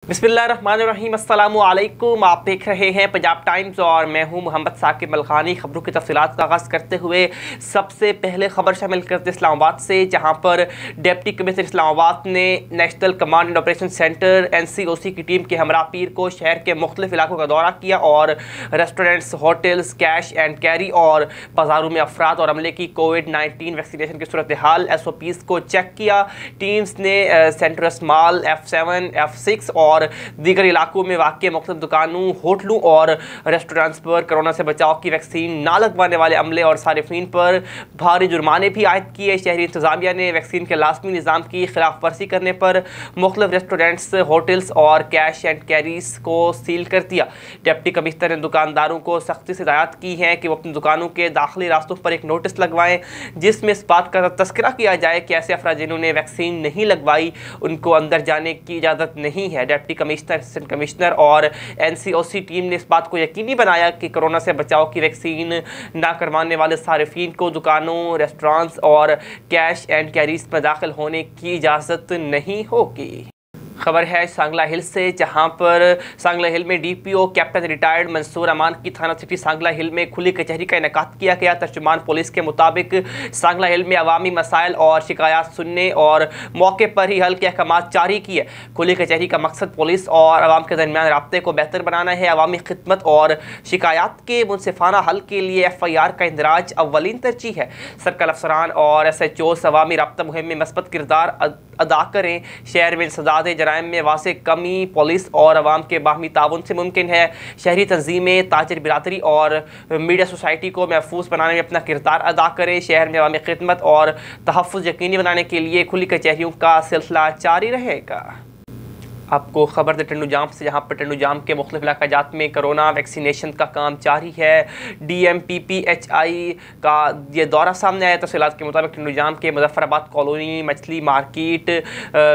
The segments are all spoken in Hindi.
बिस्मिल्लाहिर्रहमानिर्रहीम, अस्सलामु अलैकुम। आप देख रहे हैं पंजाब टाइम्स और मैं हूं मोहम्मद साकिब मलखानी। खबरों की तफसीलात का आगाज़ करते हुए सबसे पहले खबर शामिल करते इस्लामाबाद से, जहां पर डिप्टी कमिश्नर इस्लामाबाद ने national command and operation centre NCOC की टीम के हमरा पीर को शहर के मुख्तलिफ इलाकों का दौरा किया और restaurants, hotels, cash and carry और बाजारों में अफराद और अमले की कोविड-19 वैक्सीनेशन की सूरत हाल SOPs को चेक किया। टीम्स ने सेंट्रस मॉल, F7, F6 और दीगर इलाकों में वाक़ मुख्तलिफ दुकानों, होटलों और रेस्टोरेंट्स पर कोरोना से बचाव की वैक्सीन ना लगवाने वाले अमले और सारिफीन पर भारी जुर्माने भी आयद किए। शहरी इंतजामिया ने वैक्सीन के लाजमी निज़ाम की खिलाफ वर्जी करने पर मुख्तलिफ रेस्टोरेंट्स, होटल्स और कैश एंड कैरीज को सील कर दिया। डिप्टी कमिश्नर ने दुकानदारों को सख्ती से हिदायत की है कि वो अपनी दुकानों के दाखिली रास्तों पर एक नोटिस लगवाएं जिसमें इस बात का तस्करा किया जाए कि ऐसे अफराद जिन्होंने वैक्सीन नहीं लगवाई उनको अंदर जाने की इजाज़त नहीं है। डिप्टी कमिश्नर, असिस्टेंट कमिश्नर और NCOC टीम ने इस बात को यकीनी बनाया कि कोरोना से बचाव की वैक्सीन ना करवाने वाले सारिफीन को दुकानों, रेस्टोरेंट्स और कैश एंड कैरीज में दाखिल होने की इजाज़त नहीं होगी। खबर है सांगला हिल से, जहां पर सांगला हिल में DPO कैप्टन रिटायर्ड मंसूर अमान की थाना सिटी सांगला हिल में खुली कचहरी का इनेकाद किया गया। तर्जुमान पुलिस के मुताबिक सांगला हिल में अवामी मसाइल और शिकायत सुनने और मौके पर ही हल के अहकाम जारी किए। खुली कचहरी का मकसद पुलिस और आवाम के दरमियान राब्ते को बेहतर बनाना है। अवामी खिदमत और शिकायत के मुनसिफाना हल के लिए FIR का इंदराज अव्वलीन तरजीह है। सर्कल अफसरान और SHOs अवामी राब्ता मुहिम में मस्बत किरदार अदा करें। शहर में इंसदाद जराइम में वाज़ेह कमी पुलिस और अवाम के बाहमी ताउन से मुमकिन है। शहरी तंजीमें, ताजिर बिरादरी और मीडिया सोसाइटी को महफूज बनाने में अपना किरदार अदा करें। शहर में अवामी खिदमत और तहफ़्फ़ुज़ यकीनी बनाने के लिए खुली कचहरियों का सिलसिला जारी रहेगा। आपको खबर दे टंडू जाम से, जहाँ पर टंडू जाम के मुख्तलिफ इलाक़ात में कोरोना वैक्सीनेशन का काम जारी है। DMPPHI का ये दौरा सामने आया। तफसीलात के मुताबिक टंडू जाम के मुजफ्फराबाद कॉलोनी, मछली मार्केट,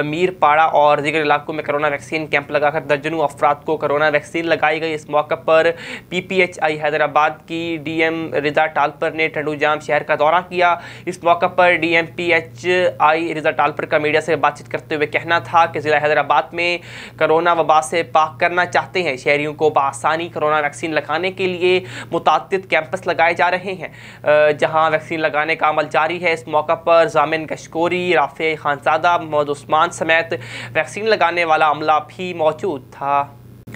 मीरपाड़ा और दीगर इलाकों में कोरोना वैक्सीन कैंप लगाकर दर्जनों अफराद को कोरोना वैक्सीन लगाई गई। इस मौके पर PPHI हैदराबाद की DM रिजा टालपर ने टंडू जाम शहर का दौरा किया। इस मौके पर DMPHI रिजा टालपर का मीडिया से बातचीत करते हुए कहना था कि ज़िला हैदराबाद में कोरोना वबा से पाक करना चाहते हैं। शहरियों को बआसानी कोरोना वैक्सीन लगाने के लिए मुताद्दिद कैंपस लगाए जा रहे हैं, जहां वैक्सीन लगाने का अमल जारी है। इस मौका पर जामिन गशकोरी, राफे खानजादा, मोहम्मद उस्मान समेत वैक्सीन लगाने वाला अमला भी मौजूद था।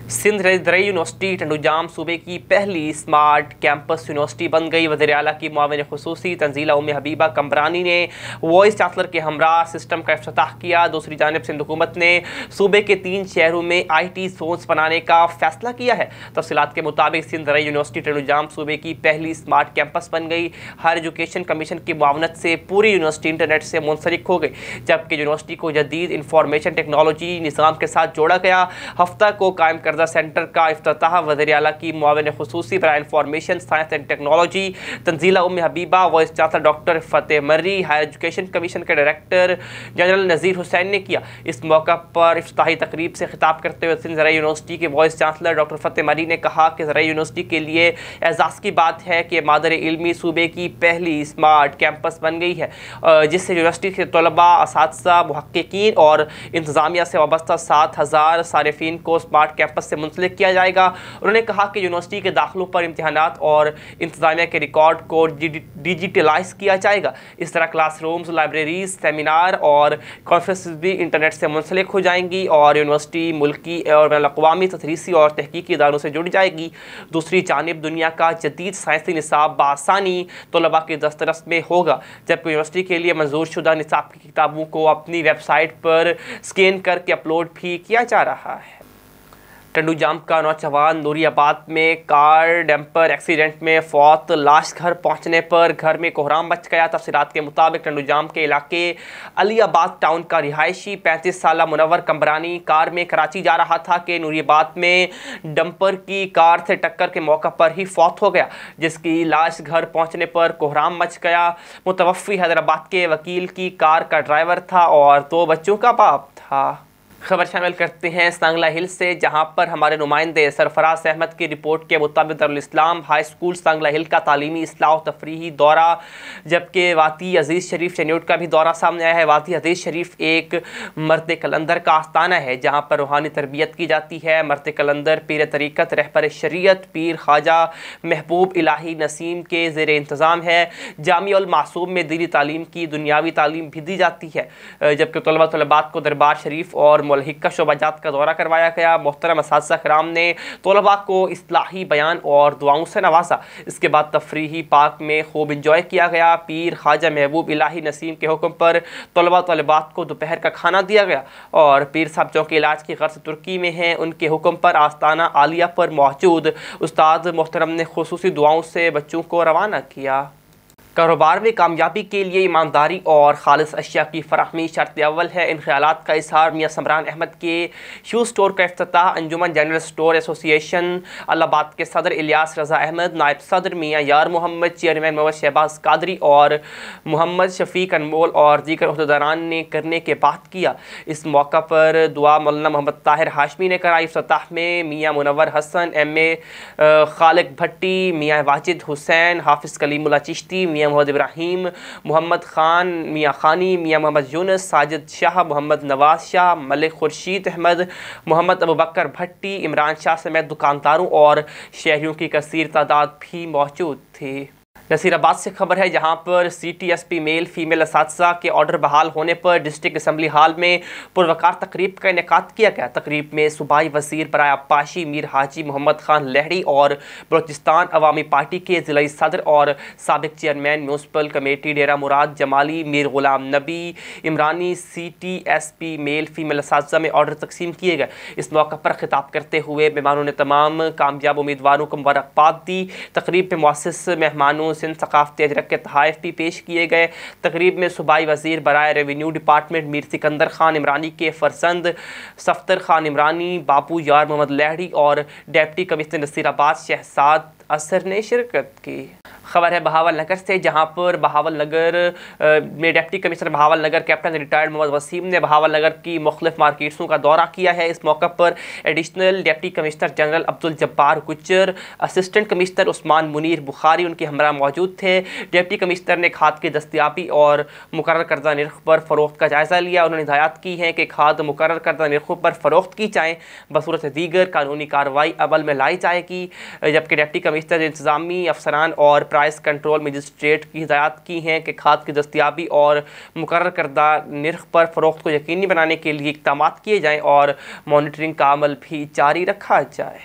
सिंध रई यूनिवर्सिटी टंडू जाम सूबे की पहली स्मार्ट कैंपस यूनिवर्सिटी बन गई। वज़ीर आला की मुआविन खुसूसी तंजीला उम्मे हबीबा कमरानी ने वॉइस चांसलर के हमरा सिस्टम का इफ्तिताह किया। दूसरी जानिब सिंध हुकूमत ने सूबे के 3 शहरों में IT जोन्स बनाने का फैसला किया है। तफसीलात के मुताबिक सिंध रई यूनिवर्सिटी टंडू जाम सूबे की पहली स्मार्ट कैंपस बन गई। हायर एजुकेशन कमीशन की मुआवनत से पूरी यूनिवर्सिटी इंटरनेट से मुंसलिक हो गई, जबकि यूनिवर्सिटी को जदीद इंफॉर्मेशन टेक्नोलॉजी निज़ाम के साथ जोड़ा गया। हफ्ता को कायम करदा सेंटर का इफ्तिताह वज़ीर आला की मुआविन खुसूसी बराए information science and technology Tanzila Umme Habiba, vice chancellor doctor Fateh Marri, higher education commission के डायरेक्टर जनरल नज़ीर हुसैन ने किया। इस मौका पर इफ्तिताही तकरीब से खिताब करते हुए सिंध ज़राई यूनिवर्सिटी के vice chancellor doctor Fateh Murray ने कहा कि ज़राई यूनिवर्सिटी के लिए एजाज़ की बात है कि मादर इल्मी सूबे की पहली स्मार्ट कैंपस बन गई है, जिससे यूनिवर्सिटी के तलबा, असातिज़ा, मुहक्किकीन और इंतज़ामिया से वाबस्ता 7000 सारिफीन को स्मार्ट कैंपस से मुंसलिक किया जाएगा। उन्होंने कहा कि यूनिवर्सिटी के दाखिलों पर इम्तिहानात और इंतजामिया के रिकॉर्ड को डिजिटलाइज किया जाएगा। इस तरह क्लासरूम्स, लाइब्रेरीज, सेमिनार और कॉन्फ्रेंस भी इंटरनेट से मुंसलिक हो जाएंगी और यूनिवर्सिटी मुल्की और बैनुल-अक़वामी तदरीसी और तहकीकी इदारों से जुड़ जाएगी। दूसरी जानिब दुनिया का जदीद साइंसी निसाब बआसानी तलबा के दस्तरस में होगा, जबकि यूनिवर्सिटी के लिए मंजूर शुदा निसाब की किताबों को अपनी वेबसाइट पर स्कैन करके अपलोड भी किया जा रहा है। टंडू जाम का नौजवान नूरियाबाद में कार डंपर एक्सीडेंट में फौत, लाश घर पहुंचने पर घर में कोहराम मच गया। तफसीलात के मुताबिक टंडू जाम के इलाके अलीआबाद टाउन का रिहायशी 35 साला मुनव्वर कमरानी कार में कराची जा रहा था कि नूरियाबाद में डंपर की कार से टक्कर के मौका पर ही फौत हो गया, जिसकी लाश घर पहुंचने पर कोहराम मच गया। मुतवफ़्फ़ी हैदराबाद के वकील की कार का ड्राइवर था और 2 बच्चों का बाप था। खबर शामिल करते हैं सांगला हिल से, जहां पर हमारे नुमाइंदे सरफराज अहमद की रिपोर्ट के मुताबिक दारुल इस्लाम हाई स्कूल सांगला हिल का तालीमी इस्लाह तफरीही दौरा, जबकि वादी अजीज़ शरीफ चन्यूट का भी दौरा सामने आया है। वादी अजीज़ शरीफ एक मर्द कलंदर का आस्थाना है जहां पर रूहानी तरबियत की जाती है। मर्द कलंदर पीर तरीक़त रहबर शरीयत पीर ख्वाजा महबूब इलाही नसीम के ज़ेर इंतज़ाम है। जामिया उल मासूम में दीनी तालीम की दुनियावी तालीम भी दी जाती है, जबकि तलबा तलबात को दरबार शरीफ और मुल्हिका शोबाजात का दौरा करवाया गया। मोहतरम असातिज़ा किराम ने तलबा को इस्लाही बयान और दुआओं से नवाजा। इसके बाद तफरीही पार्क में खूब इंजॉय किया गया। पीर ख्वाजा महबूब इलाही नसीम के हुक्म पर तलबा तलबात को दोपहर का खाना दिया गया और पीर साहब जो कि इलाज की गर्ज तुर्की में हैं, उनके हुक्म पर आस्ताना आलिया पर मौजूद उस्ताद मोहतरम ने खुसूसी दुआओं से बच्चों को रवाना किया। कारोबार में कामयाबी के लिए ईमानदारी और खालिस अशिया की फराहमी शर्त अव्वल है। इन ख्यालात का इजहार मियाँ समरान अहमद के शू स्टोर का इफ्तिताह अंजुमन जनरल स्टोर एसोसिएशन इलाहाबाद के सदर इलियास रज़ा अहमद, नायब सदर मियाँ यार मोहम्मद, चेयरमैन मोहम्मद शहबाज कादरी और मोहम्मद शफीक अनमोल और दीगर अहदेदारान ने करने के बाद किया। इस मौका पर दुआ मौलाना मोहम्मद ताहिर हाशमी ने कराई। इफ्तिताह में मियाँ मुनव्वर हसन, एम.ए. खालिक भट्टी, मियाँ वाजिद हुसैन, हाफिज़ कलीमुल्लाह चिश्ती, मियाँ मोहम्मद इब्राहिम, मोहम्मद ख़ान, मियाँ ख़ानी, मियाँ मोहम्मद यूनुस, साजिद शाह, मोहम्मद नवाज शाह, मलिक खुर्शीद अहमद, मोहम्मद अबू बकर भट्टी, इमरान शाह समेत दुकानदारों और शहरियों की कसीर तादाद भी मौजूद थी। नसीराबाद से खबर है, जहां पर CTSP मेल फीमेल असातिज़ा के ऑर्डर बहाल होने पर डिस्ट्रिक्ट असम्बली हॉल में पुरवकार तकरीब का इनेकाद किया गया। तकरीब में सूबाई वज़ीर बराए अब्बाशी मीर हाजी मोहम्मद खान लहड़ी और बलोचिस्तान अवामी पार्टी के ज़िला सदर और साबिक चेयरमैन म्यूनसिपल कमेटी डेरा मुराद Jamali Mir Ghulam Nabi Imrani CTSP male female असातिज़ा में ऑर्डर तकसीम किए गए। इस मौका पर खिताब करते हुए मेहमानों ने तमाम कामयाब उम्मीदवारों को मुबारकबाद दी। तकरीब में मुअस्सिस मेहमानों सिंध सकाफ़ती अजरक के तहाइफ भी पेश किए गए। तकरीब में सूबाई वज़ीर बराए रेवेन्यू डिपार्टमेंट मीर सिकंदर खान इमरानी के फरजंद सफ्तर खान इमरानी, बाबू यार मोहम्मद लहड़ी और डिप्टी कमिश्नर नसीराबाद शहजाद असर ने शिरकत की। खबर है बहावल नगर से, जहां पर बहावल नगर में डिप्टी कमिश्नर बहावल नगर कैप्टन रिटायर्ड मोहम्मद वसीम ने बहावल नगर की मुख्तलिफ मार्केट्सों का दौरा किया है। इस मौका पर additional deputy commissioner general Abdul Jabbar Gujjar, assistant commissioner Usman Munir Bukhari उनके हमरा मौजूद थे। डिप्टी कमिश्नर ने खाद की दस्तियाबी और मुकर्रर करदा निर्ख पर फ़रोख्त का जायज़ा लिया। उन्होंने हिदायत की है कि खाद मुकर्रर करदा निर्खों पर फ़रोख्त की जाए, बसूरत दीगर कानूनी कार्रवाई अमल में लाई जाएगी। जबकि डिप्टी कमिश्नर इंतजामी अफसरान और प्राइस कंट्रोल मजिस्ट्रेट की हिदायत की हैं कि खाद की दस्तियाबी और मुकर्रर करदा निर्ख पर फ़रोख्त को यकीनी बनाने के लिए इक़दाम किए जाएँ और मॉनिटरिंग का अमल भी जारी रखा जाए।